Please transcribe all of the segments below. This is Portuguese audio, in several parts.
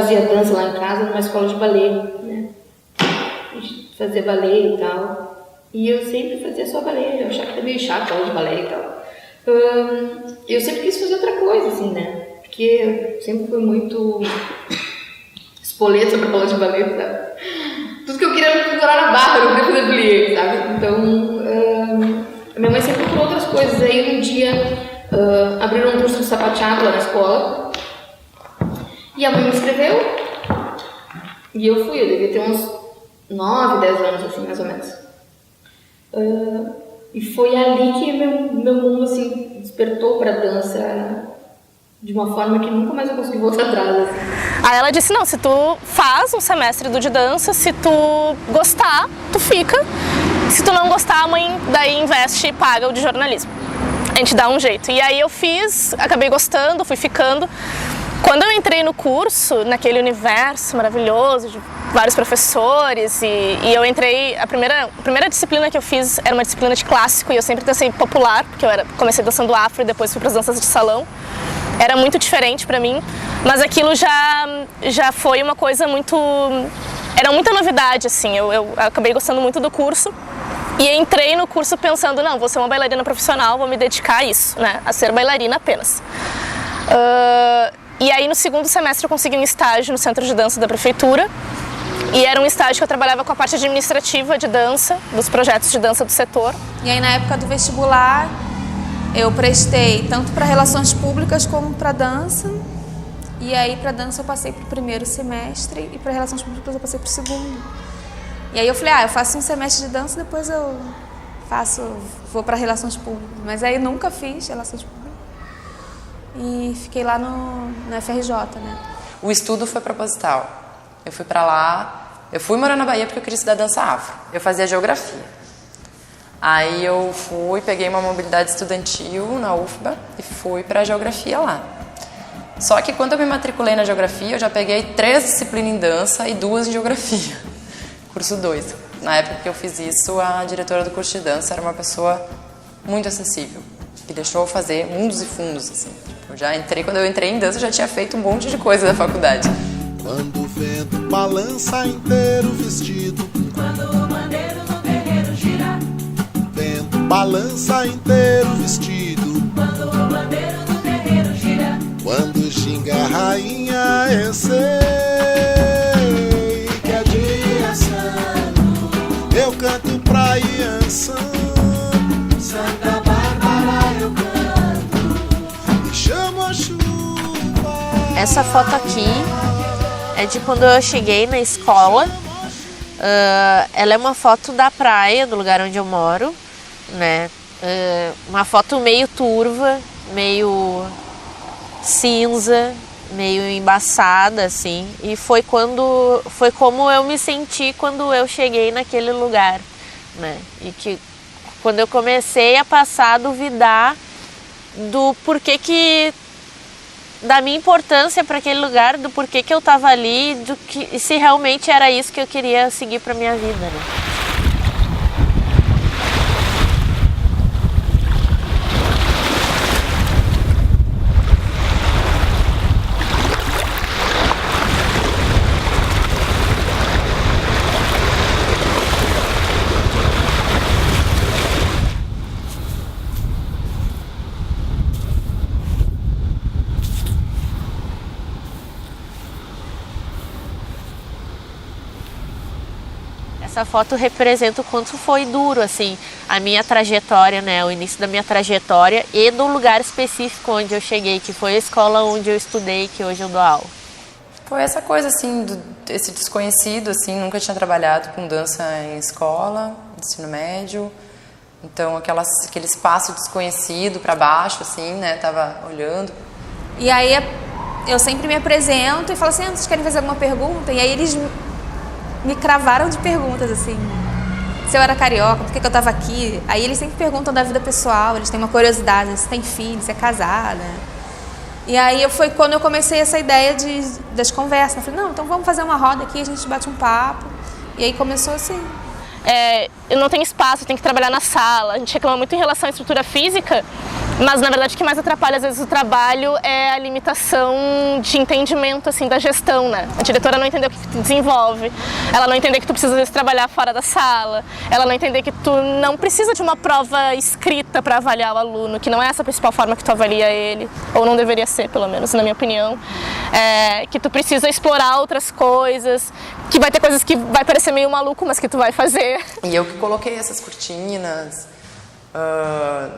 fazia dança lá em casa numa escola de balé, né? A gente fazia balé e tal. E eu sempre fazia só balé, eu achava que era meio chato aula de balé e tal. Eu sempre quis fazer outra coisa, assim, né? Porque eu sempre fui muito espoleta pra aula de balé, sabe? Tudo que eu queria era pendurar na barra, eu não queria fazer plié, sabe? Então, a minha mãe sempre procurou outras coisas. Aí um dia abriram um curso de sapateado lá na escola e a mãe me inscreveu e eu fui. Eu devia ter uns 9, 10 anos, assim, mais ou menos. E foi ali que meu mundo, assim, despertou pra dança de uma forma que nunca mais eu consegui voltar atrás, assim. Aí ela disse, não, se tu faz um semestre de dança, se tu gostar, tu fica. Se tu não gostar, a mãe daí investe e paga o de jornalismo. A gente dá um jeito. E aí eu fiz, acabei gostando, fui ficando. Quando eu entrei no curso, naquele universo maravilhoso de vários professores, e eu entrei, a primeira disciplina que eu fiz era uma disciplina de clássico, e eu sempre dancei popular, porque comecei dançando afro e depois fui para as danças de salão. Era muito diferente para mim, mas aquilo já foi uma coisa muito... Era muita novidade, assim, eu acabei gostando muito do curso. E entrei no curso pensando, não, vou ser uma bailarina profissional, vou me dedicar a isso, né, a ser bailarina apenas. E aí no segundo semestre eu consegui um estágio no centro de dança da prefeitura. E era um estágio que eu trabalhava com a parte administrativa de dança, dos projetos de dança do setor. E aí na época do vestibular, eu prestei tanto para relações públicas como para dança. E aí para dança eu passei para o primeiro semestre e para relações públicas eu passei para o segundo. E aí eu falei, eu faço um semestre de dança, depois eu vou para relações públicas. Mas aí eu nunca fiz relações públicas. E fiquei lá no FRJ, né? O estudo foi proposital. Eu fui pra lá, eu fui morar na Bahia porque eu queria estudar dança afro. Eu fazia geografia. Aí eu peguei uma mobilidade estudantil na UFBA e fui pra geografia lá. Só que quando eu me matriculei na geografia, eu já peguei 3 disciplinas em dança e 2 em geografia. Curso 2. Na época que eu fiz isso, a diretora do curso de dança era uma pessoa muito acessível, que deixou eu fazer mundos e fundos, assim. Quando eu entrei em dança, eu já tinha feito um monte de coisa da faculdade. Quando o vento balança inteiro vestido, quando o bandeiro no terreiro gira, vento balança inteiro vestido, quando o bandeiro no terreiro gira, quando xinga a rainha, eu sei que é dia santo, eu canto pra Iansã, Santa Bárbara eu canto, e chamo a chuva. Essa foto aqui é de quando eu cheguei na escola. Ela é uma foto da praia, do lugar onde eu moro, né? Uma foto meio turva, meio cinza, meio embaçada, assim. E foi como eu me senti quando eu cheguei naquele lugar, né? E que quando eu comecei a passar a duvidar do porquê que... da minha importância para aquele lugar, do porquê que eu estava ali, e se realmente era isso que eu queria seguir para minha vida, né? Essa foto representa o quanto foi duro, assim, a minha trajetória, né, o início da minha trajetória e do lugar específico onde eu cheguei, que foi a escola onde eu estudei, que hoje eu dou aula. Foi essa coisa, assim, esse desconhecido, assim, nunca tinha trabalhado com dança em escola, ensino médio, então aquele espaço desconhecido para baixo, assim, né, tava olhando. E aí eu sempre me apresento e falo assim, vocês querem fazer alguma pergunta? E aí eles me cravaram de perguntas, assim, se eu era carioca, por que eu estava aqui. Aí eles sempre perguntam da vida pessoal, eles têm uma curiosidade, se tem filho, se é casada. E aí foi quando eu comecei essa ideia das conversas. Eu falei, não, então vamos fazer uma roda aqui, a gente bate um papo. E aí começou assim. Eu não tenho espaço, eu tenho que trabalhar na sala. A gente reclama muito em relação à estrutura física. Mas, na verdade, o que mais atrapalha, às vezes, o trabalho é a limitação de entendimento, assim, da gestão, né? A diretora não entender o que tu desenvolve, ela não entender que tu precisa, às vezes, trabalhar fora da sala, ela não entender que tu não precisa de uma prova escrita para avaliar o aluno, que não é essa a principal forma que tu avalia ele, ou não deveria ser, pelo menos, na minha opinião. Que tu precisa explorar outras coisas, que vai ter coisas que vai parecer meio maluco, mas que tu vai fazer. E eu que coloquei essas cortinas,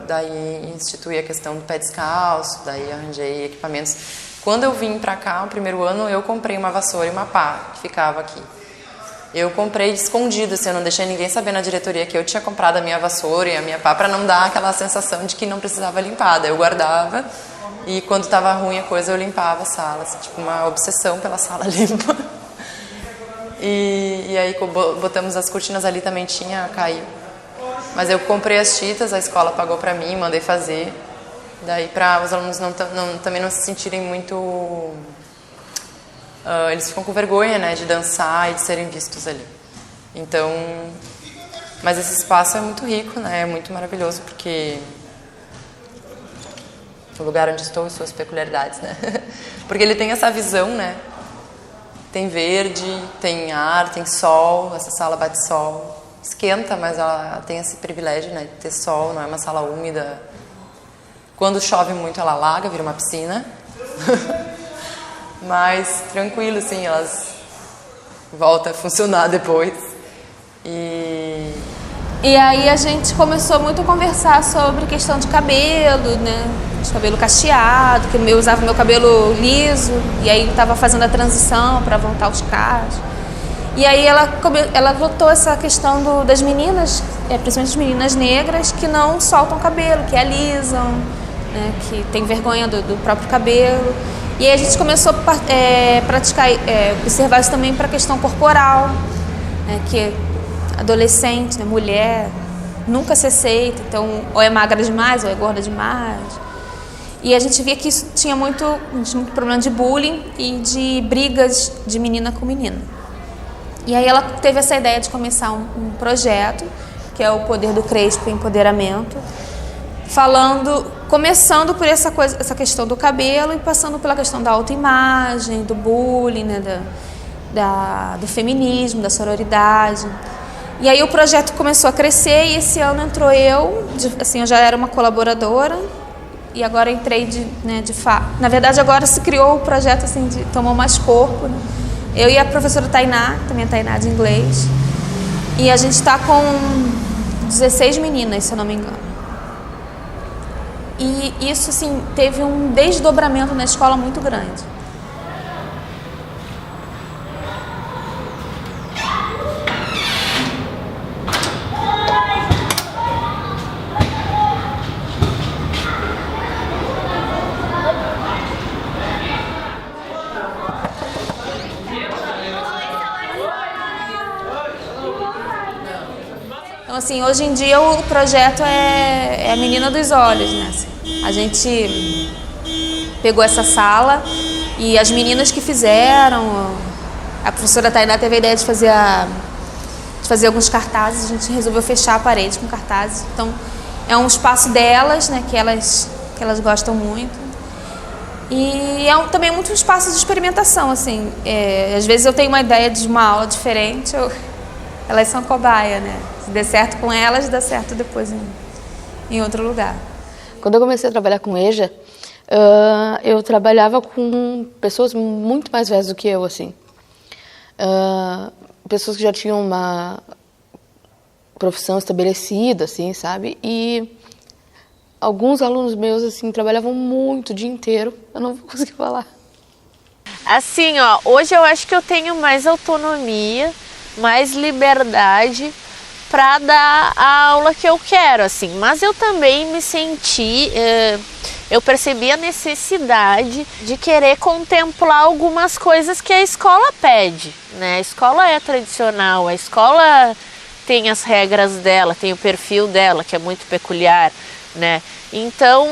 daí instituí a questão do pé descalço, daí arranjei equipamentos. Quando eu vim pra cá, no primeiro ano, eu comprei uma vassoura e uma pá, que ficava aqui. Eu comprei escondido, assim, eu não deixei ninguém saber na diretoria que eu tinha comprado a minha vassoura e a minha pá, pra não dar aquela sensação de que não precisava limpar. Daí eu guardava e quando tava ruim a coisa eu limpava a sala, assim, tipo uma obsessão pela sala limpa. E aí botamos as cortinas ali, também tinha, caiu. Mas eu comprei as tintas, a escola pagou pra mim, mandei fazer. Daí para os alunos também não se sentirem muito... eles ficam com vergonha, né, de dançar e de serem vistos ali. Então... Mas esse espaço é muito rico, né, é muito maravilhoso, porque... o lugar onde estou e suas peculiaridades, né? Porque ele tem essa visão, né? Tem verde, tem ar, tem sol, essa sala bate sol. Esquenta, mas ela tem esse privilégio, né, de ter sol, não é uma sala úmida. Quando chove muito ela alaga, vira uma piscina. Mas tranquilo, assim, elas voltam a funcionar depois. E aí a gente começou muito a conversar sobre questão de cabelo, né? De cabelo cacheado, que eu usava meu cabelo liso, e aí estava fazendo a transição para voltar os cachos. E aí ela botou essa questão das meninas, principalmente as meninas negras, que não soltam cabelo, que alisam, né, que tem vergonha do próprio cabelo. E aí a gente começou a praticar, observar isso também para a questão corporal, né, que adolescente, né, mulher, nunca se aceita, então ou é magra demais ou é gorda demais. E a gente via que isso tinha muito problema de bullying e de brigas de menina com menina. E aí ela teve essa ideia de começar um projeto, que é o Poder do Crespo Empoderamento, começando por essa questão do cabelo e passando pela questão da autoimagem, do bullying, né, do feminismo, da sororidade. E aí o projeto começou a crescer e esse ano entrou eu já era uma colaboradora e agora entrei de fato. Na verdade agora se criou o projeto, assim, tomou mais corpo, né? Eu e a professora Tainá, também a Tainá de inglês, e a gente está com 16 meninas, se eu não me engano. E isso, assim, teve um desdobramento na escola muito grande. Assim, hoje em dia o projeto é a menina dos olhos, né? Assim, a gente pegou essa sala e as meninas que fizeram, a professora Tainá teve a ideia de fazer alguns cartazes, a gente resolveu fechar a parede com cartazes. Então é um espaço delas, né? Que elas gostam muito. E também muito um espaço de experimentação, assim. Às vezes eu tenho uma ideia de uma aula diferente, elas são cobaia, né? Se der certo com elas, dá certo depois em outro lugar. Quando eu comecei a trabalhar com EJA, eu trabalhava com pessoas muito mais velhas do que eu, assim. Pessoas que já tinham uma profissão estabelecida, assim, sabe? E alguns alunos meus, assim, trabalhavam muito o dia inteiro. Eu não vou conseguir falar. Assim, ó, hoje eu acho que eu tenho mais autonomia, mais liberdade para dar a aula que eu quero, assim. Mas eu também me senti, eu percebi a necessidade de querer contemplar algumas coisas que a escola pede, né? A escola é tradicional, a escola tem as regras dela, tem o perfil dela, que é muito peculiar, né? Então,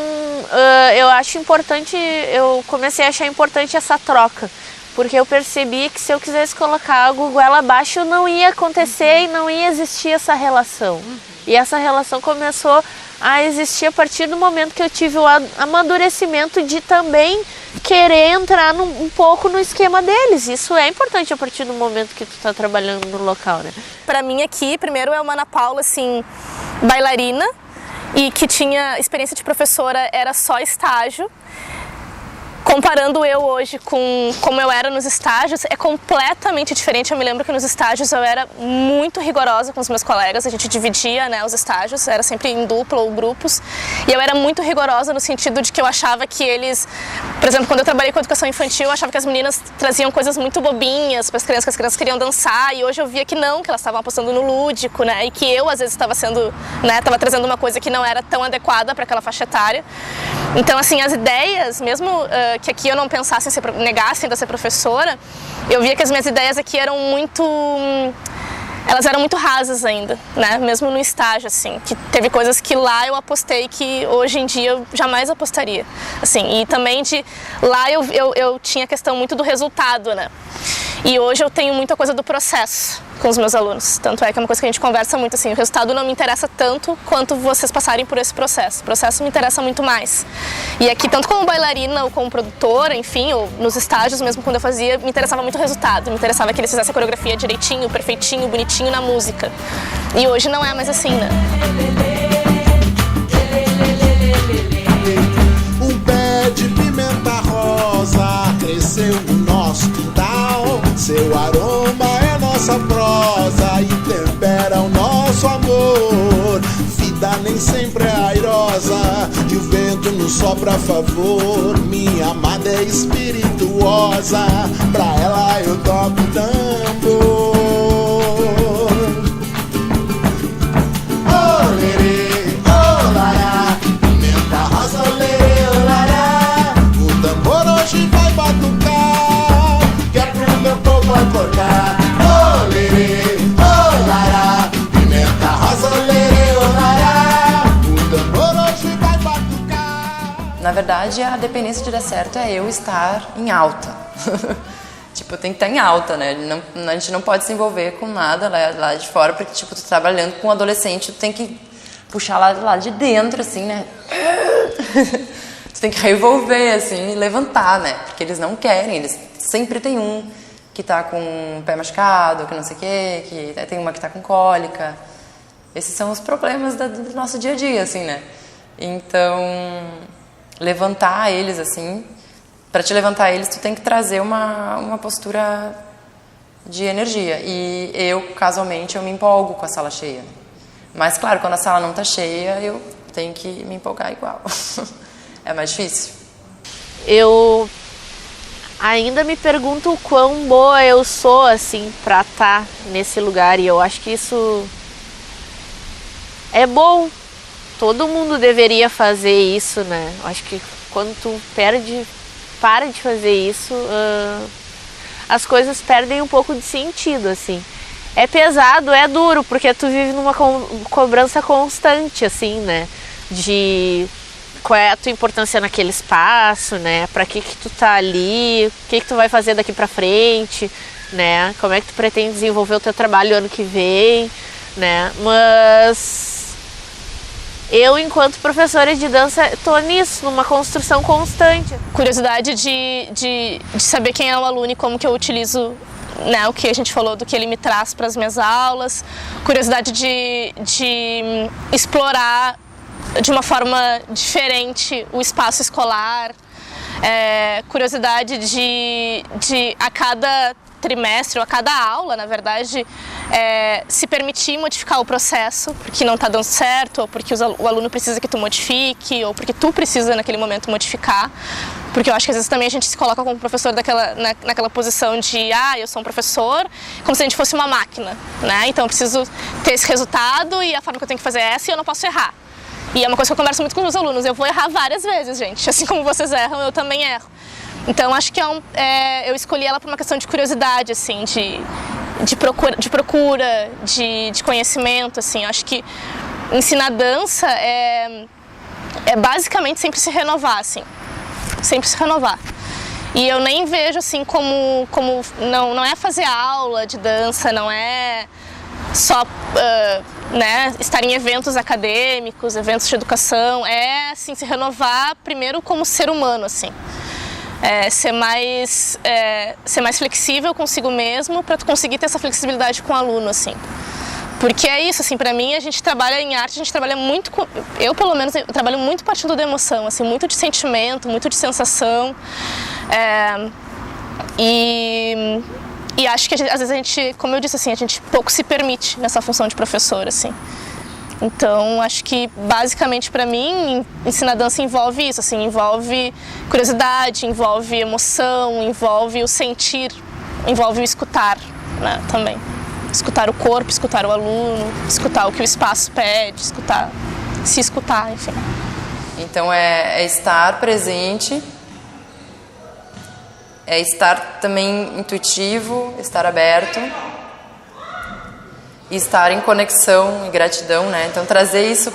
eu acho importante, eu comecei a achar importante essa troca, porque eu percebi que se eu quisesse colocar algo goela abaixo não ia acontecer e não ia existir essa relação. E essa relação começou a existir a partir do momento que eu tive o amadurecimento de também querer entrar um pouco no esquema deles. Isso é importante a partir do momento que tu tá trabalhando no local, né? Pra mim aqui, primeiro é uma Ana Paula, assim, bailarina, e que tinha experiência de professora, era só estágio. Comparando eu hoje com como eu era nos estágios, é completamente diferente. Eu me lembro que nos estágios eu era muito rigorosa com os meus colegas, a gente dividia, né, os estágios, era sempre em dupla ou grupos, e eu era muito rigorosa no sentido de que eu achava que eles, por exemplo, quando eu trabalhei com educação infantil, eu achava que as meninas traziam coisas muito bobinhas para as crianças, que as crianças queriam dançar, e hoje eu via que não, que elas estavam apostando no lúdico, né, e que eu às vezes estava sendo, né, estava trazendo uma coisa que não era tão adequada para aquela faixa etária. Então, assim, as ideias, mesmo que aqui eu não pensasse em ser, negasse ainda ser professora, eu via que as minhas ideias aqui eram muito... elas eram muito rasas ainda, né? Mesmo no estágio, assim, que teve coisas que lá eu apostei que hoje em dia eu jamais apostaria, assim, e também de lá eu tinha a questão muito do resultado, né? E hoje eu tenho muita coisa do processo com os meus alunos, tanto é que é uma coisa que a gente conversa muito, assim, o resultado não me interessa tanto quanto vocês passarem por esse processo, o processo me interessa muito mais. E aqui, tanto como bailarina ou como produtora, enfim, ou nos estágios mesmo quando eu fazia, me interessava muito o resultado, me interessava que eles fizessem a coreografia direitinho, perfeitinho, bonitinho na música. E hoje não é mais assim, né? Um pé de pimenta rosa cresceu no nosso quintal. Seu aroma é nossa prosa e tempera o nosso amor. Vida nem sempre é airosa e o vento nos sopra a favor. Minha amada é espirituosa, pra ela eu toco tambor. Olerê, olará, pimenta rosa, olerê, olará. O tambor hoje vai batucar, que é pro meu povo acordar. Olerê, olará, pimenta rosa, olerê, olará. O tambor hoje vai batucar. Na verdade, a dependência de dar certo é eu estar em alta. Tipo, eu tenho que estar em alta, né? A gente não pode se envolver com nada lá de fora, porque, tipo, tu tá trabalhando com um adolescente, tu tem que puxar lá de dentro, assim, né? Tu tem que revolver, assim, e levantar, né? Porque eles não querem, eles sempre tem um que tá com o pé machucado, que não sei o quê, que tem uma que tá com cólica. Esses são os problemas do nosso dia a dia, assim, né? Então, levantar eles, assim, para te levantar eles, tu tem que trazer uma postura de energia. E eu, casualmente, eu me empolgo com a sala cheia. Mas, claro, quando a sala não tá cheia, eu tenho que me empolgar igual. É mais difícil. Eu ainda me pergunto o quão boa eu sou, assim, pra estar nesse lugar. E eu acho que isso é bom. Todo mundo deveria fazer isso, né? Eu acho que quando tu para de fazer isso, as coisas perdem um pouco de sentido, assim. É pesado, é duro, porque tu vive numa cobrança constante, assim, né? De qual é a tua importância naquele espaço, né? Pra que tu tá ali, o que tu vai fazer daqui pra frente, né? Como é que tu pretende desenvolver o teu trabalho ano que vem, né? Mas eu, enquanto professora de dança, tô nisso, numa construção constante. Curiosidade de saber quem é o aluno e como que eu utilizo, né, o que a gente falou do que ele me traz para as minhas aulas. Curiosidade de explorar de uma forma diferente o espaço escolar. Curiosidade de a cada trimestre ou a cada aula, na verdade, se permitir modificar o processo porque não está dando certo, ou porque o aluno precisa que tu modifique, ou porque tu precisa naquele momento modificar. Porque eu acho que às vezes também a gente se coloca como professor naquela posição de eu sou um professor, como se a gente fosse uma máquina, né? Então eu preciso ter esse resultado e a forma que eu tenho que fazer é essa e eu não posso errar. E é uma coisa que eu converso muito com os meus alunos, eu vou errar várias vezes, gente. Assim como vocês erram, eu também erro. Então acho que eu escolhi ela por uma questão de curiosidade, assim, de procura, de conhecimento, assim. Eu acho que ensinar dança é basicamente sempre se renovar, assim. Sempre se renovar. E eu nem vejo, assim, como não é fazer aula de dança, não é só né, estar em eventos acadêmicos, eventos de educação, é assim, se renovar primeiro como ser humano, assim. Ser mais flexível consigo mesmo para tu conseguir ter essa flexibilidade com o aluno, assim. Porque é isso, assim, para mim a gente trabalha em arte, a gente trabalha muito, eu pelo menos eu trabalho muito partindo da emoção, assim, muito de sentimento, muito de sensação. E acho que às vezes a gente, como eu disse, assim, a gente pouco se permite nessa função de professor, assim. Então, acho que basicamente para mim, ensinar dança envolve isso, assim, envolve curiosidade, envolve emoção, envolve o sentir, envolve o escutar, né, também. Escutar o corpo, escutar o aluno, escutar o que o espaço pede, se escutar, enfim. Então é estar presente, é estar também intuitivo, estar aberto e estar em conexão e gratidão, né? Então trazer isso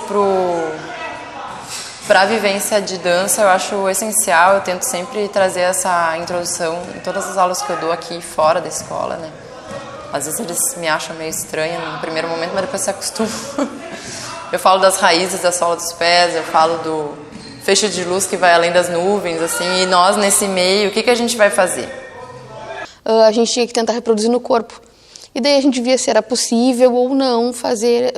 para a vivência de dança eu acho essencial. Eu tento sempre trazer essa introdução em todas as aulas que eu dou aqui fora da escola, né? Às vezes eles me acham meio estranha no primeiro momento, mas depois se acostumam. Eu falo das raízes da sola dos pés, eu falo do fecho de luz que vai além das nuvens, assim, e nós nesse meio, o que a gente vai fazer? A gente tinha que tentar reproduzir no corpo. E daí a gente via se era possível ou não fazer,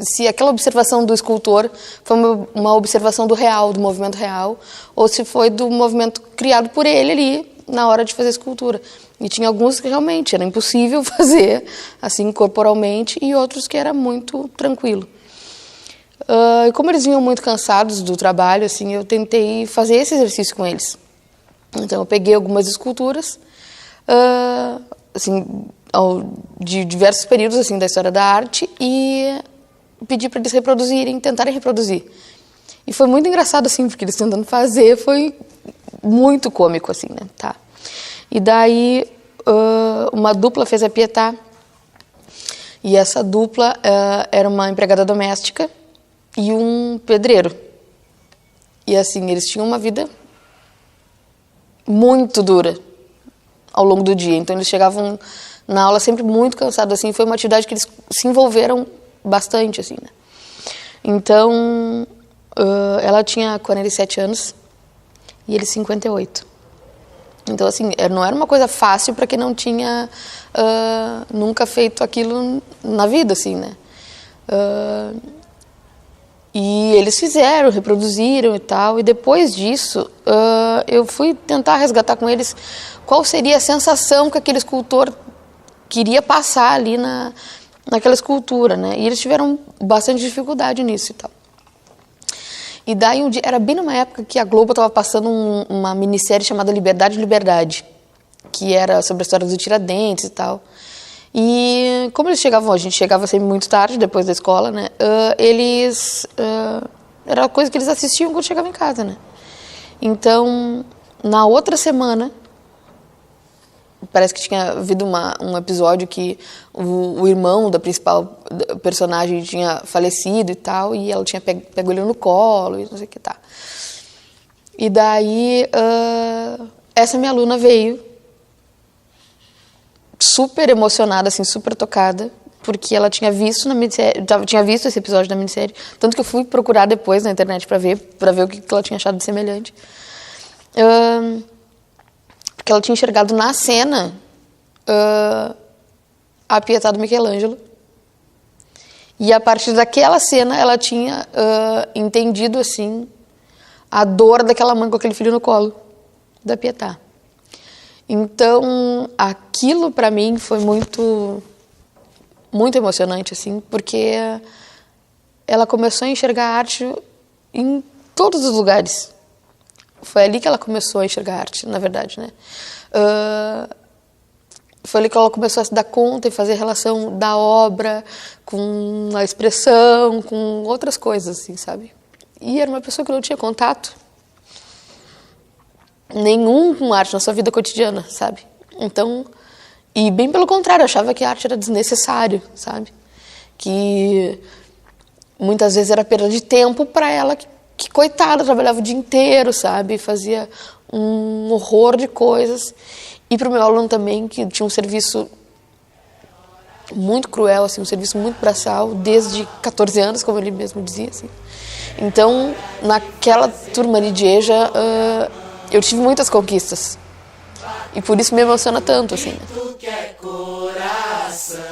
se aquela observação do escultor foi uma observação do real, do movimento real, ou se foi do movimento criado por ele ali na hora de fazer a escultura. E tinha alguns que realmente era impossível fazer assim corporalmente e outros que era muito tranquilo. E como eles vinham muito cansados do trabalho, assim, eu tentei fazer esse exercício com eles. Então eu peguei algumas esculturas, assim, de diversos períodos assim da história da arte e pedi para eles reproduzirem, tentarem reproduzir. E foi muito engraçado assim, porque eles tentando fazer foi muito cômico assim, né? Tá. E daí uma dupla fez a Pietà e essa dupla era uma empregada doméstica e um pedreiro. E assim, eles tinham uma vida muito dura ao longo do dia. Então eles chegavam na aula sempre muito cansados, assim. Foi uma atividade que eles se envolveram bastante, assim, né? Então, ela tinha 47 anos e ele 58. Então, assim, não era uma coisa fácil para quem não tinha nunca feito aquilo na vida, assim, né? E eles fizeram, reproduziram e tal. E depois disso, eu fui tentar resgatar com eles qual seria a sensação que aquele escultor queria passar ali naquela escultura, né? E eles tiveram bastante dificuldade nisso e tal. E daí um dia, era bem numa época que a Globo estava passando uma minissérie chamada Liberdade, Liberdade, que era sobre a história do Tiradentes e tal. E como eles chegavam, a gente chegava sempre muito tarde, depois da escola, né? Era coisa que eles assistiam quando chegavam em casa, né? Então, na outra semana, parece que tinha havido um episódio que o irmão da principal personagem tinha falecido e tal, e ela tinha pego ele no colo e não sei o que tá. E daí, essa minha aluna veio super emocionada, assim, super tocada, porque ela tinha visto esse episódio da minissérie, tanto que eu fui procurar depois na internet para ver o que ela tinha achado de semelhante. Porque ela tinha enxergado na cena a Pietà do Michelangelo. E a partir daquela cena ela tinha entendido assim a dor daquela mãe com aquele filho no colo da Pietà. Então aquilo para mim foi muito muito emocionante assim, porque ela começou a enxergar a arte em todos os lugares. Foi ali que ela começou a enxergar a arte, na verdade, né? Foi ali que ela começou a se dar conta e fazer relação da obra com a expressão, com outras coisas, assim, sabe? E era uma pessoa que não tinha contato nenhum com arte na sua vida cotidiana, sabe? Então, e bem pelo contrário, achava que a arte era desnecessário, sabe? Que muitas vezes era perda de tempo para ela, que coitada, trabalhava o dia inteiro, sabe? Fazia um horror de coisas. E para o meu aluno também, que tinha um serviço muito cruel, assim, um serviço muito braçal, desde 14 anos, como ele mesmo dizia, assim. Então, naquela turma ali de EJA, eu tive muitas conquistas. E por isso me emociona tanto, assim. Que é coração,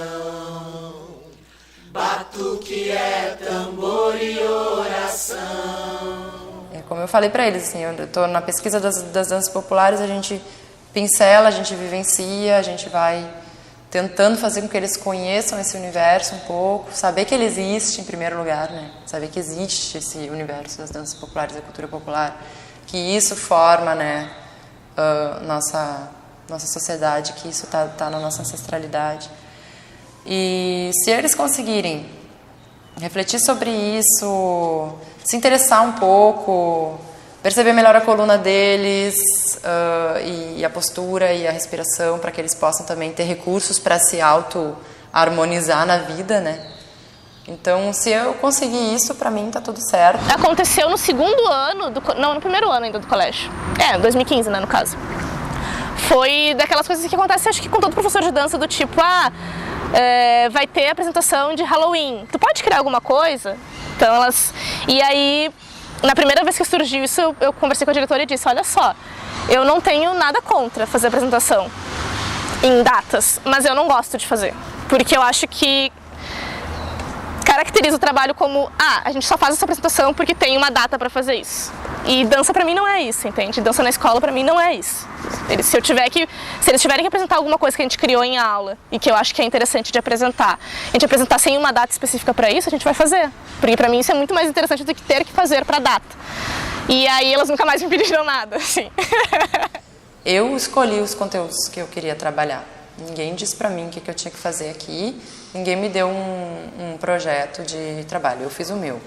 batuque é tambor e oração. Como eu falei para eles, assim, eu estou na pesquisa das danças populares, a gente pincela, a gente vivencia, a gente vai tentando fazer com que eles conheçam esse universo um pouco, saber que ele existe em primeiro lugar, né? Saber que existe esse universo das danças populares, da cultura popular, que isso forma, né, nossa sociedade, que isso tá na nossa ancestralidade. E se eles conseguirem refletir sobre isso, se interessar um pouco, perceber melhor a coluna deles, e a postura e a respiração, para que eles possam também ter recursos para se auto-harmonizar na vida, né? Então, se eu conseguir isso, para mim tá tudo certo. Aconteceu no segundo ano, no primeiro ano ainda do colégio. 2015, né, no caso. Foi daquelas coisas que acontecem, acho que com todo professor de dança, do tipo, vai ter apresentação de Halloween. Tu pode criar alguma coisa? Então E aí, na primeira vez que surgiu isso, eu conversei com a diretora e disse, olha só, eu não tenho nada contra fazer apresentação em datas, mas eu não gosto de fazer. Porque eu acho que caracteriza o trabalho como, a gente só faz essa apresentação porque tem uma data para fazer isso. E dança pra mim não é isso, entende? Dança na escola pra mim não é isso. Se eles tiverem que apresentar alguma coisa que a gente criou em aula e que eu acho que é interessante de apresentar, a gente apresentar sem uma data específica pra isso, a gente vai fazer. Porque pra mim isso é muito mais interessante do que ter que fazer pra data. E aí elas nunca mais me pediram nada, assim. Eu escolhi os conteúdos que eu queria trabalhar. Ninguém disse pra mim o que eu tinha que fazer aqui, ninguém me deu um projeto de trabalho, eu fiz o meu.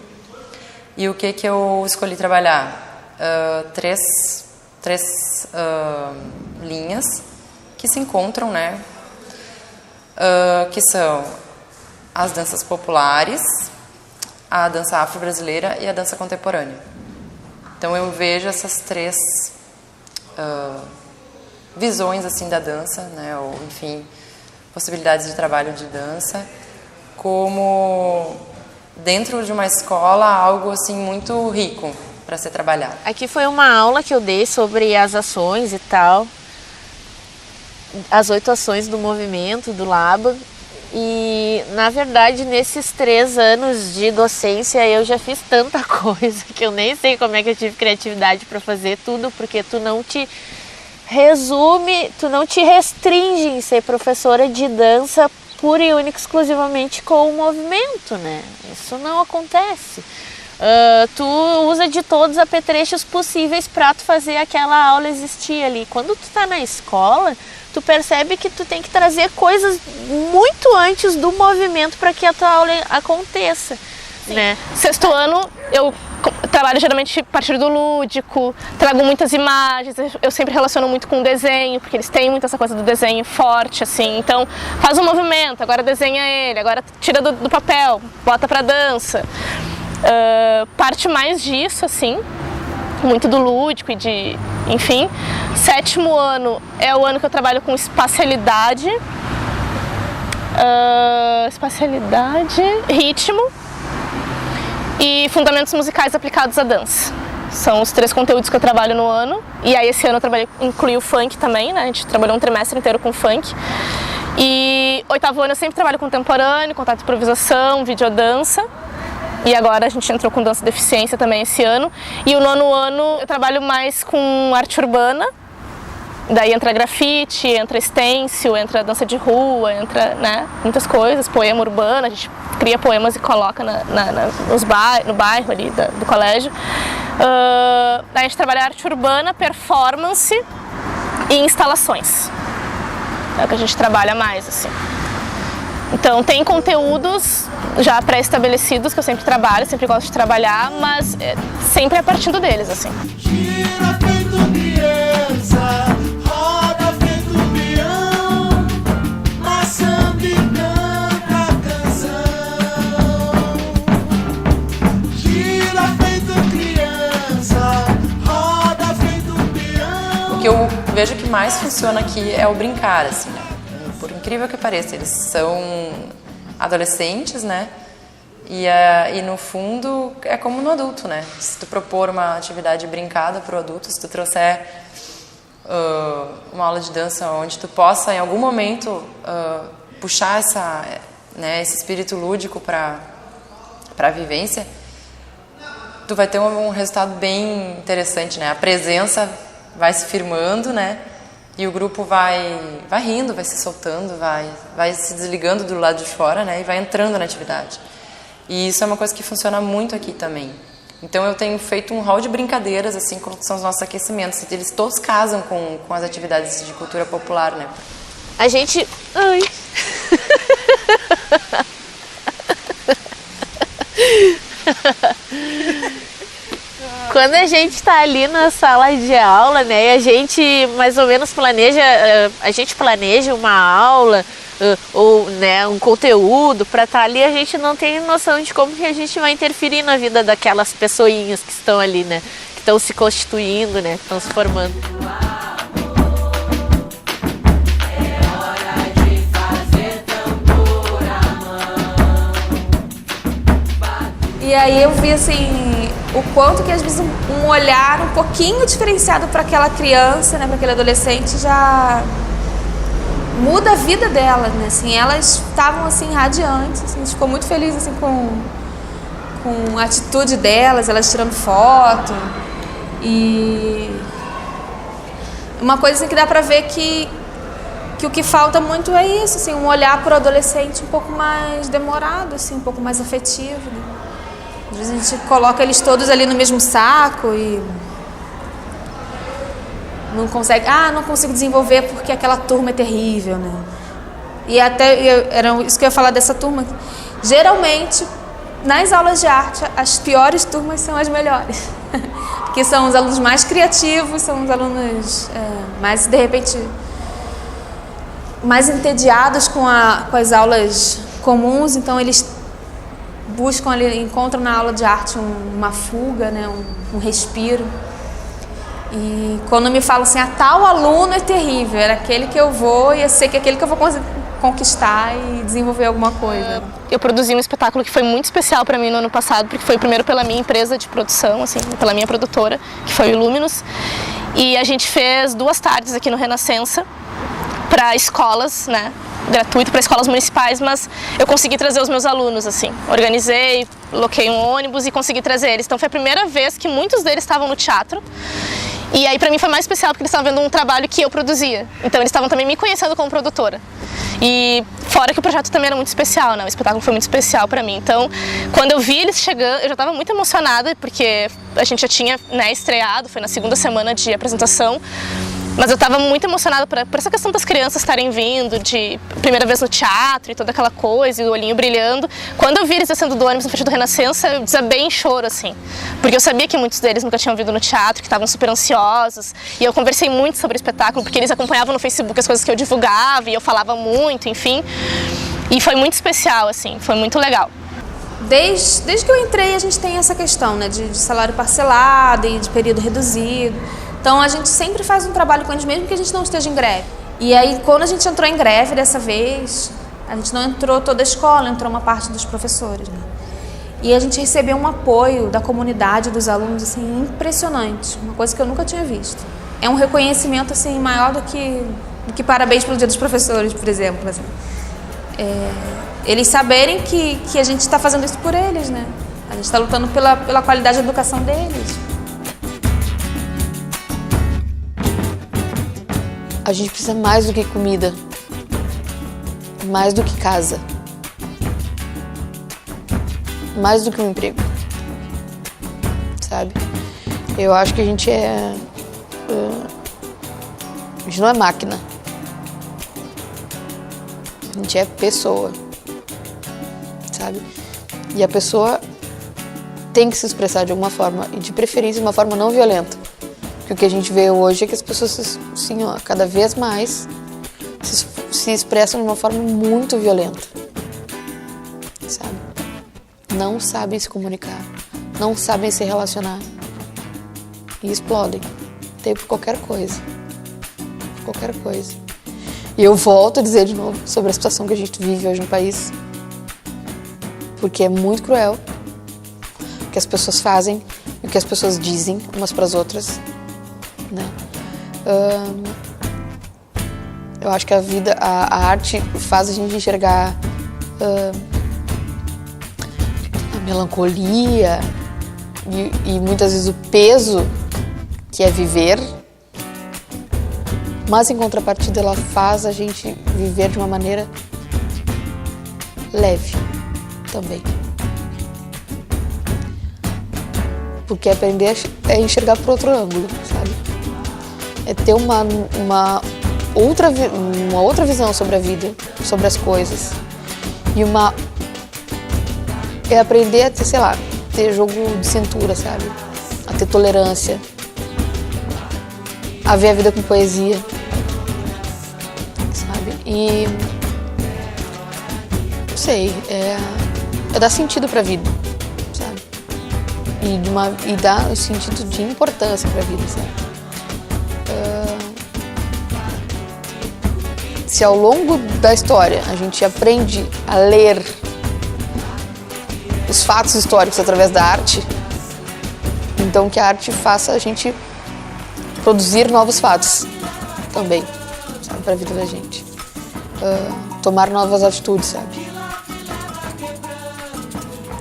E o que eu escolhi trabalhar? Três linhas que se encontram, né? Que são as danças populares, a dança afro-brasileira e a dança contemporânea. Então eu vejo essas três visões assim da dança, né? Ou enfim, possibilidades de trabalho de dança, como dentro de uma escola algo assim muito rico para ser trabalhado. Aqui foi uma aula que eu dei sobre as ações e tal, as 8 ações do movimento, do LABA, e na verdade nesses 3 anos de docência eu já fiz tanta coisa que eu nem sei como é que eu tive criatividade para fazer tudo, porque tu não te resume, tu não te restringe em ser professora de dança pura e única exclusivamente com o movimento, né? Isso não acontece. Tu usa de todos os apetrechos possíveis para tu fazer aquela aula existir ali. Quando tu tá na escola, tu percebe que tu tem que trazer coisas muito antes do movimento para que a tua aula aconteça, né? Sexto ano, eu trabalho geralmente a partir do lúdico, trago muitas imagens, eu sempre relaciono muito com o desenho, porque eles têm muito essa coisa do desenho forte, assim. Então, faz um movimento, agora desenha ele, agora tira do papel, bota pra dança. Parte mais disso, assim, muito do lúdico e de... Enfim, 7º ano é o ano que eu trabalho com espacialidade, ritmo e fundamentos musicais aplicados à dança. São os 3 conteúdos que eu trabalho no ano. E aí esse ano eu incluí o funk também, né? A gente trabalhou um trimestre inteiro com funk. E 8º ano eu sempre trabalho com contemporâneo, contato de improvisação, videodança. E agora a gente entrou com dança deficiência também esse ano. E o 9º ano eu trabalho mais com arte urbana. Daí entra grafite, entra stencil, entra dança de rua, entra, né, muitas coisas, poema urbano, a gente cria poemas e coloca no bairro ali do colégio. Daí a gente trabalha arte urbana, performance e instalações. É o que a gente trabalha mais, assim. Então tem conteúdos já pré-estabelecidos que eu sempre trabalho, sempre gosto de trabalhar, mas sempre é partindo deles, assim. Gira feito criança, roda feito peão, maçã e canta canção. Gira feito criança, roda feito peão. O que eu vejo que mais funciona aqui é o brincar, assim, né? Por incrível que pareça, eles são adolescentes, né? E no fundo é como no adulto, né? Se tu propor uma atividade brincada para o adulto, se tu trouxer uma aula de dança onde tu possa em algum momento puxar esse espírito lúdico para a vivência, tu vai ter um resultado bem interessante, né? A presença vai se firmando, né? E o grupo vai rindo, vai se soltando, vai se desligando do lado de fora, né? E vai entrando na atividade. E isso é uma coisa que funciona muito aqui também. Então eu tenho feito um hall de brincadeiras, assim, que são os nossos aquecimentos. Eles todos casam com as atividades de cultura popular, né? A gente... Ai... Quando a gente tá ali na sala de aula, né, a gente mais ou menos planeja uma aula ou, né, um conteúdo para estar ali, a gente não tem noção de como que a gente vai interferir na vida daquelas pessoinhas que estão ali, né, que estão se constituindo, né, que estão se formando. E aí eu vi assim o quanto que às vezes um olhar um pouquinho diferenciado para aquela criança, né, para aquele adolescente já muda a vida delas, né? Assim, elas estavam assim radiantes, assim, a gente ficou muito feliz assim com a atitude delas, elas tirando foto. E uma coisa assim, que dá para ver que o que falta muito é isso, assim, um olhar para o adolescente um pouco mais demorado, assim, um pouco mais afetivo, né? Às vezes a gente coloca eles todos ali no mesmo saco e não consegue, não consigo desenvolver porque aquela turma é terrível, né? E até, era isso que eu ia falar dessa turma, geralmente nas aulas de arte as piores turmas são as melhores, porque são os alunos mais criativos, são os alunos mais, de repente, mais entediados com as aulas comuns, então eles buscam ali, encontram na aula de arte uma fuga, né, um respiro. E quando me falam assim, tal aluno é terrível, era aquele que eu sei que é aquele que eu vou conquistar e desenvolver alguma coisa. Eu produzi um espetáculo que foi muito especial para mim no ano passado, porque foi o primeiro pela minha empresa de produção, assim, pela minha produtora, que foi o Illuminus. E a gente fez 2 tardes aqui no Renascença para escolas, né? Gratuito para escolas municipais, mas eu consegui trazer os meus alunos, assim. Organizei, loquei um ônibus e consegui trazer eles. Então foi a primeira vez que muitos deles estavam no teatro. E aí para mim foi mais especial porque eles estavam vendo um trabalho que eu produzia. Então eles estavam também me conhecendo como produtora. E fora que o projeto também era muito especial, né? O espetáculo foi muito especial para mim. Então, quando eu vi eles chegando, eu já estava muito emocionada porque a gente já tinha, né, estreado, foi na 2ª semana de apresentação. Mas eu estava muito emocionada por essa questão das crianças estarem vindo, de primeira vez no teatro e toda aquela coisa, e o olhinho brilhando. Quando eu vi eles descendo do ônibus no frente do Renascença, eu desabei em choro, assim. Porque eu sabia que muitos deles nunca tinham vindo no teatro, que estavam super ansiosos. E eu conversei muito sobre o espetáculo, porque eles acompanhavam no Facebook as coisas que eu divulgava, e eu falava muito, enfim. E foi muito especial, assim, foi muito legal. Desde que eu entrei, a gente tem essa questão, né, de salário parcelado e de período reduzido. Então a gente sempre faz um trabalho com eles, mesmo que a gente não esteja em greve. E aí, quando a gente entrou em greve dessa vez, a gente não entrou toda a escola, entrou uma parte dos professores, né? E a gente recebeu um apoio da comunidade, dos alunos, assim, impressionante. Uma coisa que eu nunca tinha visto. É um reconhecimento, assim, maior do que parabéns pelo Dia dos Professores, por exemplo. Assim. Eles saberem que a gente está fazendo isso por eles, né? A gente está lutando pela qualidade da educação deles. A gente precisa mais do que comida, mais do que casa, mais do que um emprego, sabe? Eu acho que a gente não é máquina, a gente é pessoa, sabe? E a pessoa tem que se expressar de alguma forma, e de preferência de uma forma não violenta. Porque o que a gente vê hoje é que as pessoas, assim, ó, cada vez mais se expressam de uma forma muito violenta, sabe? Não sabem se comunicar, não sabem se relacionar e explodem. Tem por qualquer coisa, E eu volto a dizer de novo sobre a situação que a gente vive hoje no país, porque é muito cruel o que as pessoas fazem e o que as pessoas dizem umas para as outras, né? Eu acho que a arte faz a gente enxergar a melancolia e muitas vezes o peso que é viver, mas em contrapartida ela faz a gente viver de uma maneira leve também. Porque aprender é enxergar por outro ângulo, sabe? É ter uma outra visão sobre a vida, sobre as coisas. É aprender a ter, sei lá, ter jogo de cintura, sabe? A ter tolerância. A ver a vida com poesia. Sabe? E... não sei, é dar sentido pra vida, sabe? E dar um sentido de importância pra vida, sabe? Se ao longo da história a gente aprende a ler os fatos históricos através da arte, então que a arte faça a gente produzir novos fatos também, sabe, para a vida da gente. Tomar novas atitudes, sabe?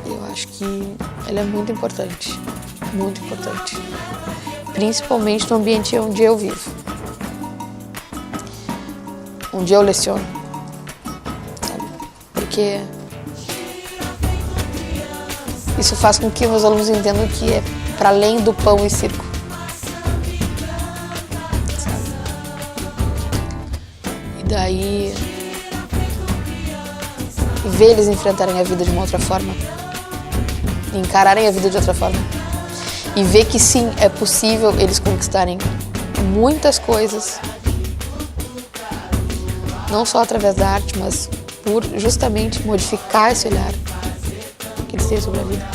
Eu acho que ela é muito importante, principalmente no ambiente onde eu vivo, onde eu leciono, sabe? Porque isso faz com que meus alunos entendam que é para além do pão e circo, sabe? E daí ver eles enfrentarem a vida de uma outra forma, encararem a vida de outra forma e ver que sim, é possível eles conquistarem muitas coisas, não só através da arte, mas por justamente modificar esse olhar que eles têm sobre a vida.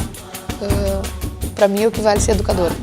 Para mim, é o que vale ser educadora.